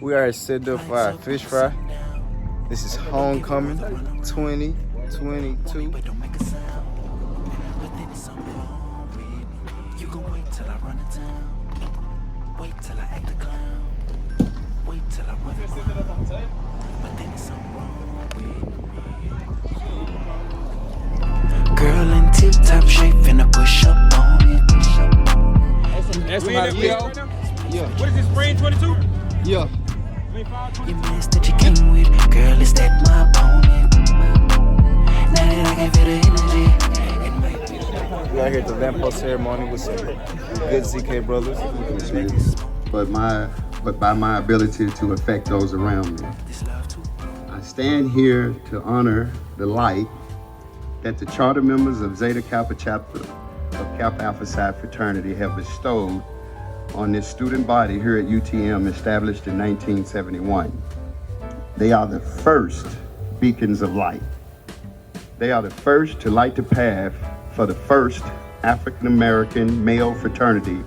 We are set up for our fish fry. This is Homecoming 2022. Girl in tip-top shape, finna push up on it. Ask him how to play. Yeah. What is this, spring 22? Yeah. You missed that you came with, girl, is that my opponent? Now that I can feel the energy, We are here at the lamppost ceremony with some good ZK brothers. But by my ability to affect those around me. I stand here to honor the light that the charter members of Zeta Kappa chapter of Kappa Alpha Psi fraternity have bestowed on this student body here at UTM, established in 1971. They are the first beacons of light. They are the first to light the path for the first African-American male fraternity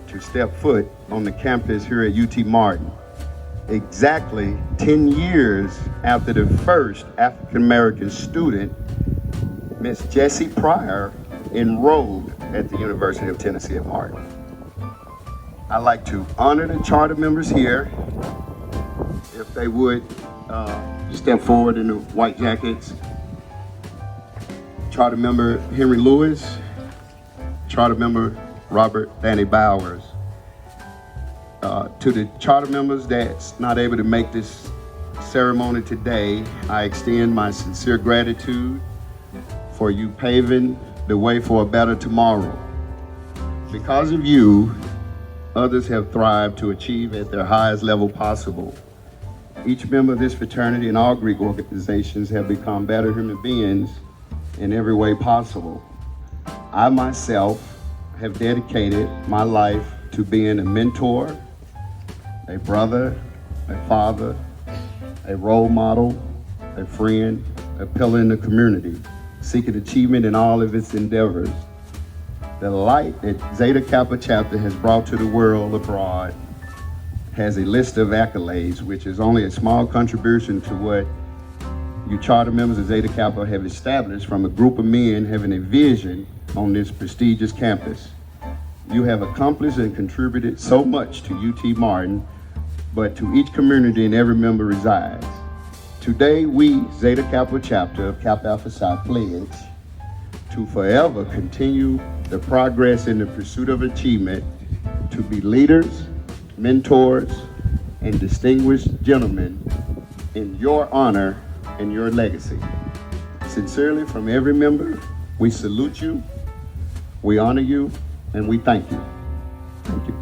to step foot on the campus here at UT Martin. Exactly 10 years after the first African-American student, Miss Jessie Pryor, enrolled at the University of Tennessee at Martin. I'd like to honor the charter members here. If they would step forward in the white jackets. Charter member Henry Lewis, charter member Robert Danny Bowers. To the charter members that's not able to make this ceremony today, I extend my sincere gratitude for you paving the way for a better tomorrow. Because of you, others have thrived to achieve at their highest level possible. Each member of this fraternity and all Greek organizations have become better human beings in every way possible. I myself have dedicated my life to being a mentor, a brother, a father, a role model, a friend, a pillar in the community, seeking achievement in all of its endeavors. The light that Zeta Kappa chapter has brought to the world abroad has a list of accolades, which is only a small contribution to what you charter members of Zeta Kappa have established from a group of men having a vision on this prestigious campus. You have accomplished and contributed so much to UT Martin, but to each community and every member resides. Today, we, Zeta Kappa chapter of Kappa Alpha Psi, pledge to forever continue the progress in the pursuit of achievement, to be leaders, mentors, and distinguished gentlemen in your honor and your legacy. Sincerely, from every member, we salute you, we honor you, and we thank you. Thank you.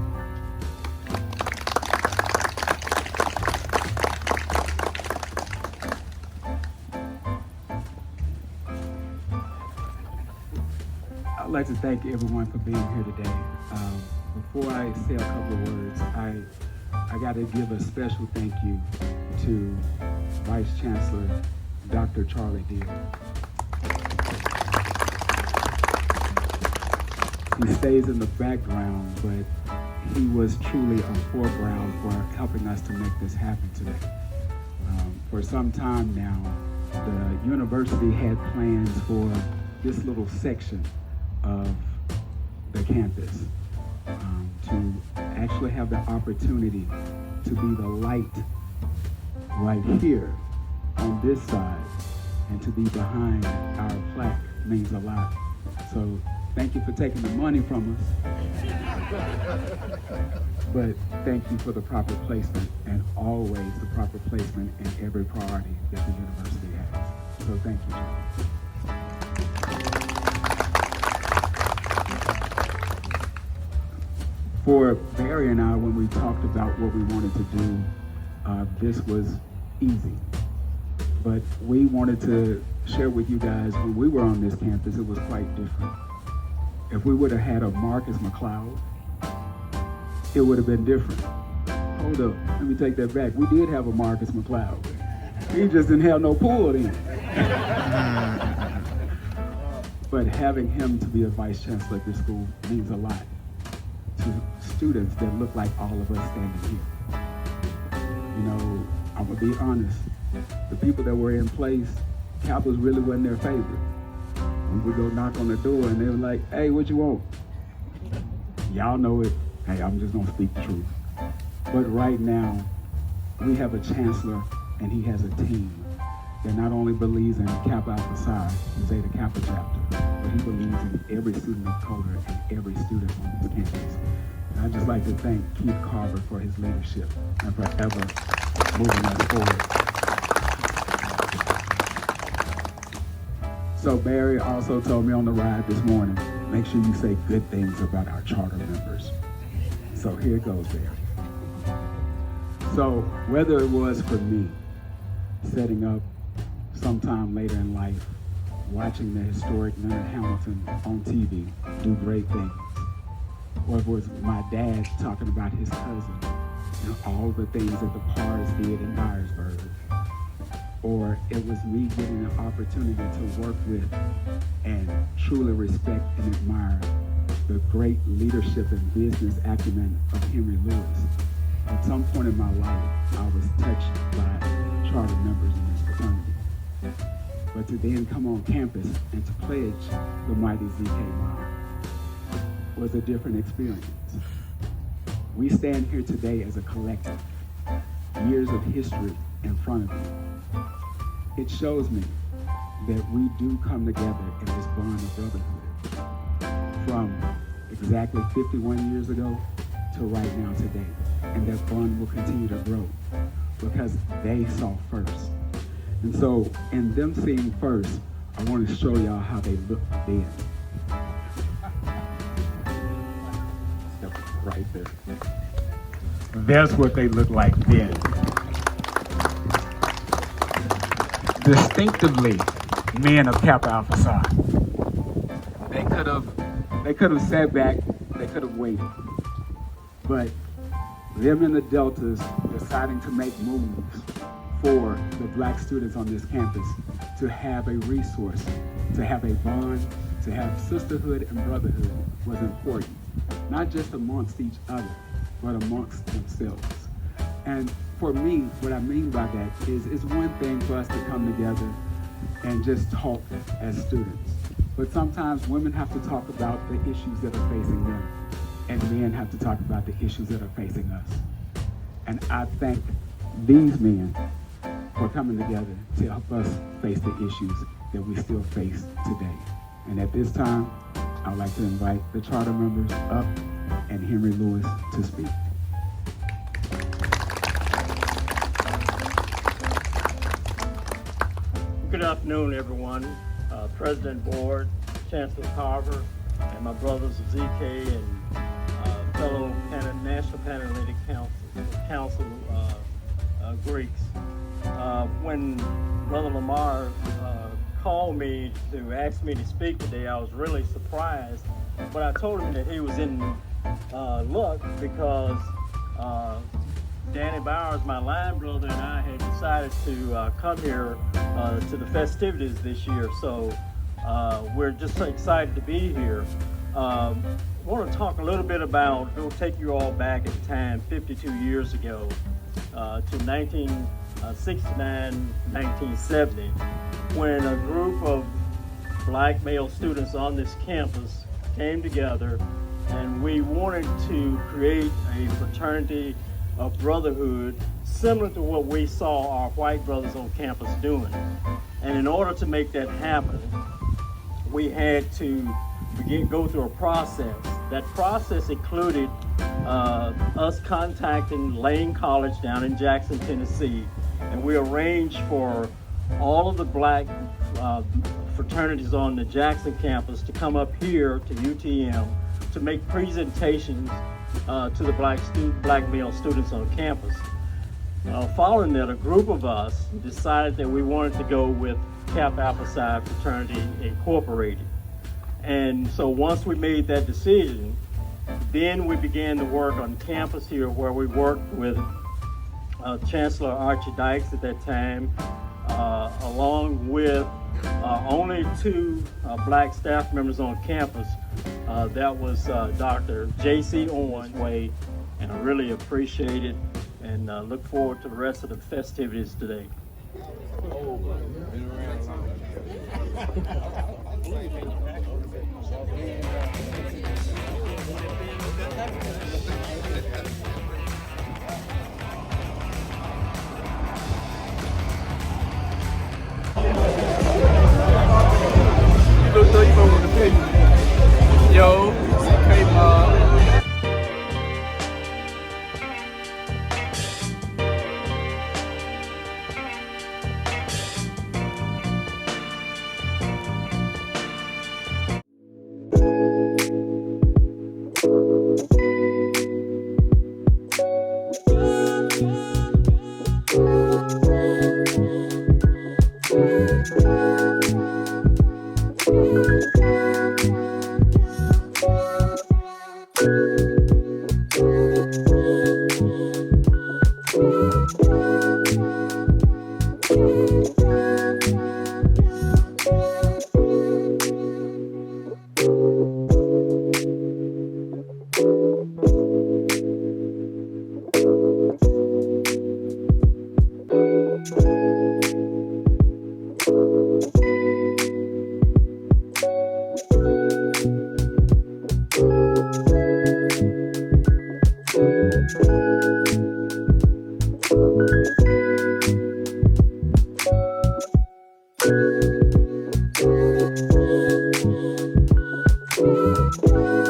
I'd like to thank everyone for being here today. Before I say a couple of words, I got to give a special thank you to Vice Chancellor Dr. Charlie Deal. He stays in the background, but he was truly a foreground for helping us to make this happen today. For some time now, the university had plans for this little section of the campus to actually have the opportunity to be the light right here on this side, and to be behind our plaque means a lot. So thank you for taking the money from us, but thank you for the proper placement, and always the proper placement in every priority that the university has. So thank you, John. For Barry and I, when we talked about what we wanted to do, this was easy. But we wanted to share with you guys, when we were on this campus, it was quite different. If we would have had a Marcus McLeod, it would have been different. Hold up, let me take that back. We did have a Marcus McLeod. He just didn't have no pull then. But having him to be a vice chancellor at this school means a lot to students that look like all of us standing here. You know, I'm gonna be honest. The people that were in place, Kappas really wasn't their favorite. We would go knock on the door and they were like, hey, what you want? Y'all know it. Hey, I'm just gonna speak the truth. But right now, we have a chancellor and he has a team that not only believes in Kappa Alpha Psi, Zeta Kappa chapter, but he believes in every student of color and every student on this campus. And I'd just like to thank Keith Carver for his leadership and forever moving us forward. So Barry also told me on the ride this morning, make sure you say good things about our charter members. So here goes, Barry. So whether it was for me setting up sometime later in life, watching the historic Leonard Hamilton on TV do great things, or it was my dad talking about his cousin and all the things that the Pars did in Dyersburg, or it was me getting the opportunity to work with and truly respect and admire the great leadership and business acumen of Henry Lewis. At some point in my life, I was touched by charter members in this fraternity. But to then come on campus and to pledge the mighty ZK Mob was a different experience. We stand here today as a collective, years of history in front of me. It shows me that we do come together in this bond of brotherhood from exactly 51 years ago to right now today. And that bond will continue to grow because they saw first. And so in them seeing first, I want to show y'all how they looked then. Right there. That's what they looked like then. Distinctively men of Kappa Alpha Psi. They could have sat back, they could have waited. But them and the Deltas deciding to make moves for the black students on this campus to have a resource, to have a bond, to have sisterhood and brotherhood was important. Not just amongst each other, but amongst themselves. And for me, what I mean by that is it's one thing for us to come together and just talk as students. But sometimes women have to talk about the issues that are facing them, and men have to talk about the issues that are facing us. And I thank these men for coming together to help us face the issues that we still face today. And at this time, I'd like to invite the charter members up and Henry Lewis to speak. Good afternoon, everyone. President Board, Chancellor Carver, and my brothers of ZK and fellow National Panhellenic Council Greeks. When Brother Lamar called me to ask me to speak today, I was really surprised. But I told him that he was in luck because Danny Bowers, my line brother, and I had decided to come here to the festivities this year. So we're just so excited to be here. I want to talk a little bit about, we'll take you all back in time 52 years ago to 1969, 1970, when a group of black male students on this campus came together and we wanted to create a fraternity of brotherhood similar to what we saw our white brothers on campus doing. And in order to make that happen, we had to go through a process. That process included us contacting Lane College down in Jackson, Tennessee, and we arranged for all of the black fraternities on the Jackson campus to come up here to UTM to make presentations to the black male students on campus. Following that, a group of us decided that we wanted to go with Kappa Alpha Psi Fraternity Incorporated. And so once we made that decision, then we began to work on campus here, where we worked with Chancellor Archie Dykes at that time, along with only two black staff members on campus. That was Dr. J.C. Owens, and I really appreciate it. and look forward to the rest of the festivities today. Yo, M.O.B. Thank you.